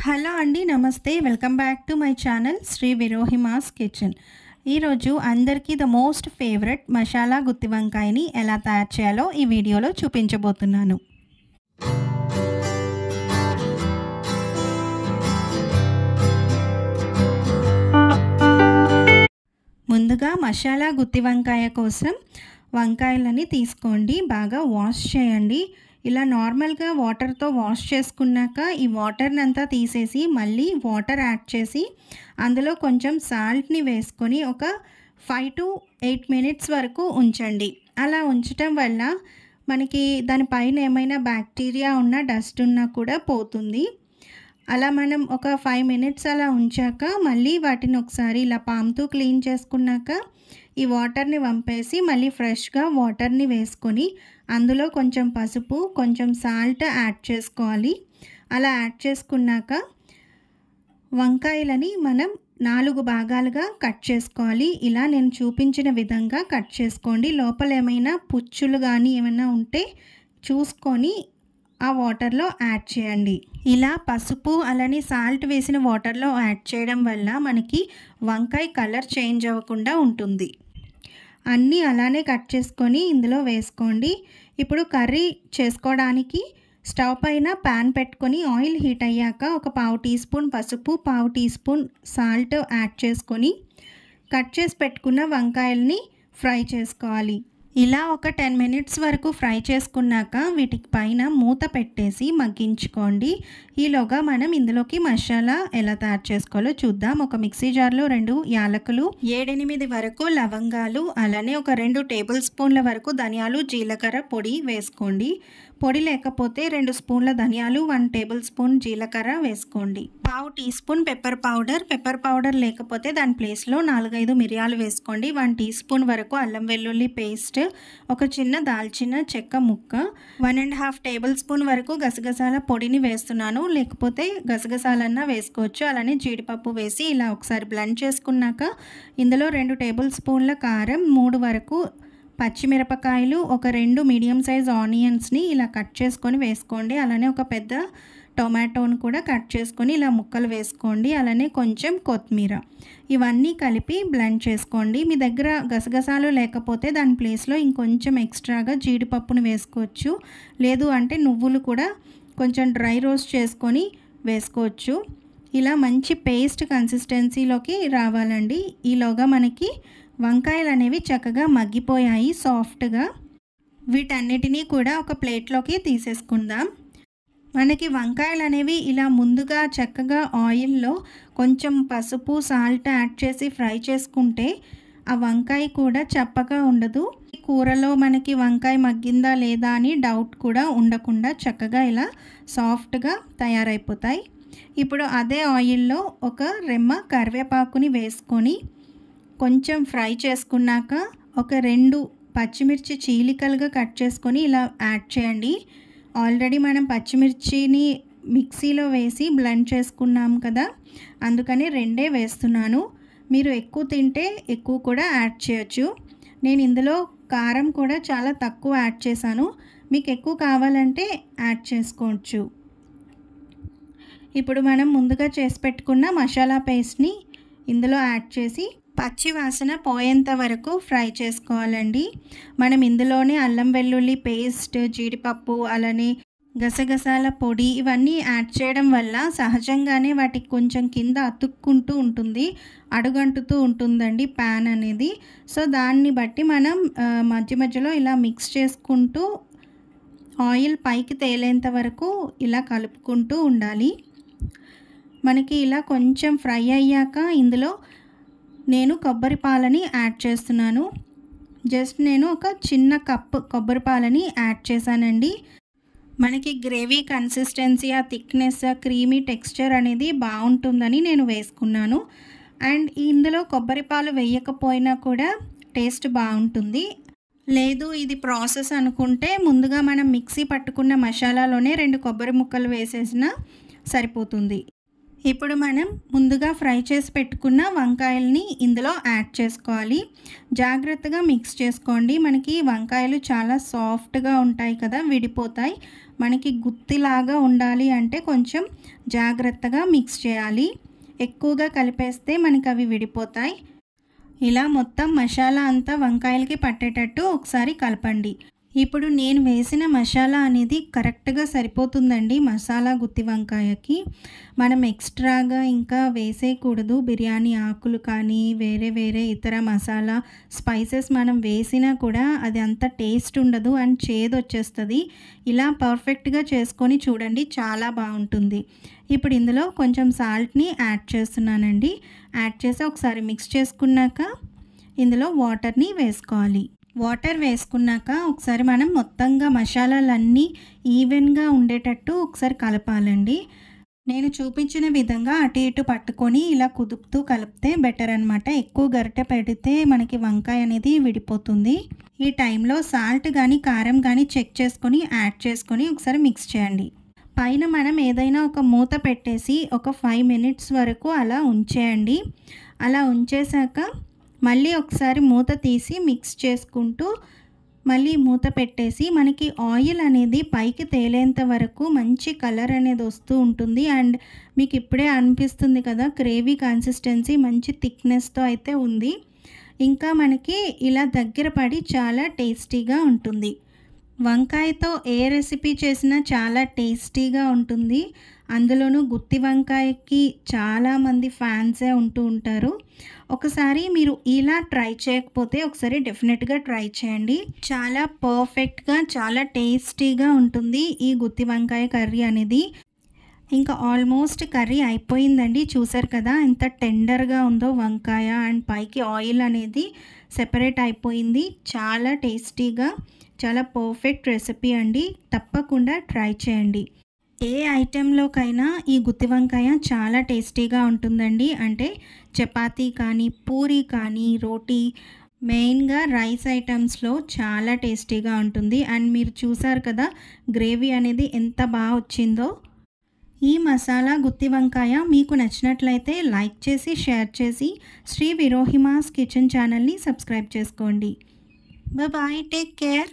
Hello అండి, నమస్తే. Welcome back to my channel Sri విరోహిమాస్ కిచెన్. ఈరోజు అందరికీ ద మోస్ట్ ఫేవరెట్ మసాలా గుత్తి వంకాయని ఎలా తయారు చేయాలో ఈ వీడియోలో చూపించబోతున్నాను. ముందుగా మసాలా గుత్తి వంకాయ కోసం వంకాయలని తీసుకోండి, బాగా వాష్ చేయండి. ఇలా నార్మల్గా వాటర్తో వాష్ చేసుకున్నాక ఈ వాటర్ని అంతా తీసేసి మళ్ళీ వాటర్ యాడ్ చేసి అందులో కొంచెం సాల్ట్ని వేసుకొని ఒక 5 to 8 minutes వరకు ఉంచండి. అలా ఉంచటం వల్ల మనకి దానిపైన ఏమైనా బ్యాక్టీరియా ఉన్నా డస్ట్ ఉన్నా కూడా పోతుంది. అలా మనం ఒక 5 minutes అలా ఉంచాక మళ్ళీ వాటిని ఒకసారి ఇలా పామ్తో క్లీన్ చేసుకున్నాక ఈ వాటర్ని వంపేసి మళ్ళీ ఫ్రెష్గా వాటర్ని వేసుకొని అందులో కొంచెం పసుపు, కొంచెం సాల్ట్ యాడ్ చేసుకోవాలి. అలా యాడ్ చేసుకున్నాక వంకాయలని మనం 4 భాగాలుగా కట్ చేసుకోవాలి. ఇలా నేను చూపించిన విధంగా కట్ చేసుకోండి. లోపల ఏమైనా పుచ్చులు కానీ ఏమైనా ఉంటే చూసుకొని ఆ వాటర్లో యాడ్ చేయండి. ఇలా పసుపు అలానే సాల్ట్ వేసిన వాటర్లో యాడ్ చేయడం వల్ల మనకి వంకాయ కలర్ చేంజ్ అవ్వకుండా ఉంటుంది. అన్నీ అలానే కట్ చేసుకొని ఇందులో వేసుకోండి. ఇప్పుడు కర్రీ చేసుకోవడానికి స్టవ్ పైన ప్యాన్ పెట్టుకొని ఆయిల్ హీట్ అయ్యాక ఒక 1/2 teaspoon పసుపు, 1/2 teaspoon సాల్ట్ యాడ్ చేసుకొని కట్ చేసి పెట్టుకున్న వంకాయల్ని ఫ్రై చేసుకోవాలి. ఇలా ఒక 10 minutes వరకు ఫ్రై చేసుకున్నాక వీటికి పైన మూత పెట్టేసి మగ్గించుకోండి. ఈలోగా మనం ఇందులోకి మసాలా ఎలా తయారు చేసుకోవాలో చూద్దాం. ఒక మిక్సీ జార్లో 2 యాలకులు, 7-8 వరకు లవంగాలు, అలానే ఒక 2 tablespoons వరకు ధనియాలు, జీలకర్ర పొడి వేసుకోండి. పొడి లేకపోతే 2 స్పూన్ల ధనియాలు, 1 tablespoon జీలకర్ర వేసుకోండి. 1/2 teaspoon పెప్పర్ పౌడర్ లేకపోతే దాని ప్లేస్లో 4-5 మిరియాలు వేసుకోండి. 1 teaspoon వరకు అల్లం వెల్లుల్లి పేస్ట్, ఒక చిన్న దాల్చిన చెక్క ముక్క, 1.5 tablespoon వరకు గసగసాల పొడిని వేస్తున్నాను. లేకపోతే గసగసాలన్నా వేసుకోవచ్చు. అలానే జీడిపప్పు వేసి ఇలా ఒకసారి బ్లెండ్ చేసుకున్నాక ఇందులో 2 tablespoonల కారం, 3 వరకు పచ్చిమిరపకాయలు, ఒక 2 మీడియం సైజ్ ఆనియన్స్ని ఇలా కట్ చేసుకొని వేసుకోండి. అలానే ఒక పెద్ద టొమాటోని కూడా కట్ చేసుకొని ఇలా ముక్కలు వేసుకోండి. అలానే కొంచెం కొత్తిమీర, ఇవన్నీ కలిపి బ్లెండ్ చేసుకోండి. మీ దగ్గర గసగసాలు లేకపోతే దాని ప్లేస్లో ఇంకొంచెం ఎక్స్ట్రాగా జీడిపప్పును వేసుకోవచ్చు. లేదు అంటే నువ్వులు కూడా కొంచెం డ్రై రోస్ట్ చేసుకొని వేసుకోవచ్చు. ఇలా మంచి పేస్ట్ కన్సిస్టెన్సీలోకి రావాలండి. ఈలోగా మనకి వంకాయలు అనేవి చక్కగా మగ్గిపోయాయి సాఫ్ట్గా. వీటన్నిటినీ కూడా ఒక ప్లేట్లోకి తీసేసుకుందాం. మనకి వంకాయలు అనేవి ఇలా ముందుగా చక్కగా ఆయిల్లో కొంచెం పసుపు, సాల్ట్ యాడ్ చేసి ఫ్రై చేసుకుంటే ఆ వంకాయ కూడా చప్పగా ఉండదు. కూరలో మనకి వంకాయ మగ్గిందా లేదా అని డౌట్ కూడా ఉండకుండా చక్కగా ఇలా సాఫ్ట్గా తయారైపోతాయి. ఇప్పుడు అదే ఆయిల్లో ఒక రెమ్మ కరివేపాకుని వేసుకొని కొంచెం ఫ్రై చేసుకున్నాక ఒక 2 పచ్చిమిర్చి చీలికలుగా కట్ చేసుకొని ఇలా యాడ్ చేయండి. ఆల్రెడీ మనం పచ్చిమిర్చిని మిక్సీలో వేసి బ్లెండ్ చేసుకున్నాం కదా, అందుకని 2 వేస్తున్నాను. మీరు ఎక్కువ తింటే ఎక్కువ కూడా యాడ్ చేయొచ్చు. నేను ఇందులో కారం కూడా చాలా తక్కువ యాడ్ చేశాను. మీకు ఎక్కువ కావాలంటే యాడ్ చేసుకోవచ్చు. ఇప్పుడు మనం ముందుగా చేసి పెట్టుకున్న మసాలా పేస్ట్ని ఇందులో యాడ్ చేసి పచ్చి వాసన పోయేంత వరకు ఫ్రై చేసుకోవాలండి. మనం ఇందులోనే అల్లం వెల్లుల్లి పేస్ట్, జీడిపప్పు, అలానే గసగసాల పొడి ఇవన్నీ యాడ్ చేయడం వల్ల సహజంగానే వాటికి కొంచెం కింద అతుక్కుంటూ ఉంటుంది, అడుగంటుతూ ఉంటుందండి ప్యాన్ అనేది. సో దాన్ని బట్టి మనం మధ్య మధ్యలో ఇలా మిక్స్ చేసుకుంటూ ఆయిల్ పైకి తేలేంత వరకు ఇలా కలుపుకుంటూ ఉండాలి. మనకి ఇలా కొంచెం ఫ్రై అయ్యాక ఇందులో నేను కొబ్బరి పాలని యాడ్ చేస్తున్నాను. జస్ట్ నేను ఒక చిన్న కప్పు కొబ్బరి పాలని యాడ్ చేశానండి. మనకి గ్రేవీ కన్సిస్టెన్సీ, ఆ థిక్నెస్, క్రీమీ టెక్స్చర్ అనేది బాగుంటుందని నేను వేసుకున్నాను. అండ్ ఇందులో కొబ్బరి పాలు వేయకపోయినా కూడా టేస్ట్ బాగుంటుంది. లేదు ఇది ప్రాసెస్ అనుకుంటే ముందుగా మనం మిక్సీ పట్టుకున్న మసాలాలోనే 2 కొబ్బరి ముక్కలు వేసేసినా సరిపోతుంది. ఇప్పుడు మనం ముందుగా ఫ్రై చేసి పెట్టుకున్న వంకాయల్ని ఇందులో యాడ్ చేసుకోవాలి. జాగ్రత్తగా మిక్స్ చేసుకోండి. మనకి వంకాయలు చాలా సాఫ్ట్గా ఉంటాయి కదా, విడిపోతాయి. మనకి గుత్తిలాగా ఉండాలి అంటే కొంచెం జాగ్రత్తగా మిక్స్ చేయాలి. ఎక్కువగా కలిపేస్తే మనకి అవి విడిపోతాయి. ఇలా మొత్తం మసాలా అంతా వంకాయలకి పట్టేటట్టు ఒకసారి కలపండి. ఇప్పుడు నేను వేసిన మసాలా అనేది కరెక్ట్‌గా సరిపోతుందండి మసాలా గుత్తి వంకాయకి. మనం ఎక్స్‌ట్రాగా ఇంకా వేసేయకూడదు. బిర్యానీ ఆకులు కానీ, వేరే వేరే ఇతర మసాలా స్పైసెస్ మనం వేసినా కూడా అది అంత టేస్ట్ ఉండదు అండ్ చేదొచ్చేస్తది. ఇలా పర్ఫెక్ట్‌గా చేసుకొని చూడండి, చాలా బావుంటుంది. ఇప్పుడు ఇందులో కొంచెం సాల్ట్‌ని యాడ్ చేస్తున్నానండి. యాడ్ చేసి ఒకసారి మిక్స్ చేసుకున్నాక ఇందులో వాటర్‌ని వేసుకోవాలి. వాటర్ వేసుకున్నాక ఒకసారి మనం మొత్తంగా మసాలాలన్నీ ఈవెన్‌గా ఉండేటట్టు ఒకసారి కలపాలండి. నేను చూపించిన విధంగా అటు ఇటు పట్టుకొని ఇలా కుదుపుతూ కలిపితే బెటర్ అనమాట. ఎక్కువ గరిటె పెడితే మనకి వంకాయ అనేది విడిపోతుంది. ఈ టైంలో సాల్ట్ కానీ, కారం కానీ చెక్ చేసుకొని యాడ్ చేసుకొని ఒకసారి మిక్స్ చేయండి. పైన మనం ఏదైనా ఒక మూత పెట్టేసి ఒక 5 మినిట్స్ వరకు అలా ఉంచేయండి. అలా ఉంచేశాక మళ్ళీ ఒకసారి మూత తీసి మిక్స్ చేసుకుంటూ మళ్ళీ మూత పెట్టేసి మనకి ఆయిల్ అనేది పైకి తేలేంత వరకు మంచి కలర్ అనేది వస్తూ ఉంటుంది. అండ్ మీకు ఇప్పుడే అనిపిస్తుంది కదా, గ్రేవీ కన్సిస్టెన్సీ మంచి థిక్నెస్తో అయితే ఉంది. ఇంకా మనకి ఇలా దగ్గర పడి చాలా టేస్టీగా ఉంటుంది. వంకాయతో ఏ రెసిపీ చేసినా చాలా టేస్టీగా ఉంటుంది. అందులోనూ గుత్తి వంకాయకి చాలామంది ఫ్యాన్సే ఉంటూ ఉంటారు. ఒకసారి మీరు ఇలా ట్రై చేయకపోతే ఒకసారి డెఫినెట్‌గా ట్రై చేయండి. చాలా పర్ఫెక్ట్‌గా, చాలా టేస్టీగా ఉంటుంది ఈ గుత్తి వంకాయ కర్రీ అనేది. ఇంకా ఆల్మోస్ట్ కర్రీ అయిపోయిందండి. చూసారు కదా ఎంత టెండర్‌గా ఉందో వంకాయ, అండ్ పైకి ఆయిల్ అనేది సెపరేట్ అయిపోయింది. చాలా టేస్టీగా, చాలా పర్ఫెక్ట్ రెసిపీ అండి. తప్పకుండా ట్రై చేయండి. ఏ ఐటెంలోకైనా ఈ గుత్తి వంకాయ చాలా టేస్టీగా ఉంటుందండి. అంటే చపాతీ కానీ, పూరీ కానీ, రోటీ, మెయిన్‌గా రైస్ ఐటమ్స్‌లో చాలా టేస్టీగా ఉంటుంది. అండ్ మీరు చూసారు కదా గ్రేవీ అనేది ఎంత బాగా వచ్చిందో. ఈ మసాలా గుత్తి వంకాయ మీకు నచ్చినట్లయితే లైక్ చేసి, షేర్ చేసి శ్రీ విరోహిమాస్ కిచెన్ ఛానల్ని సబ్స్క్రైబ్ చేసుకోండి. Bye, take care.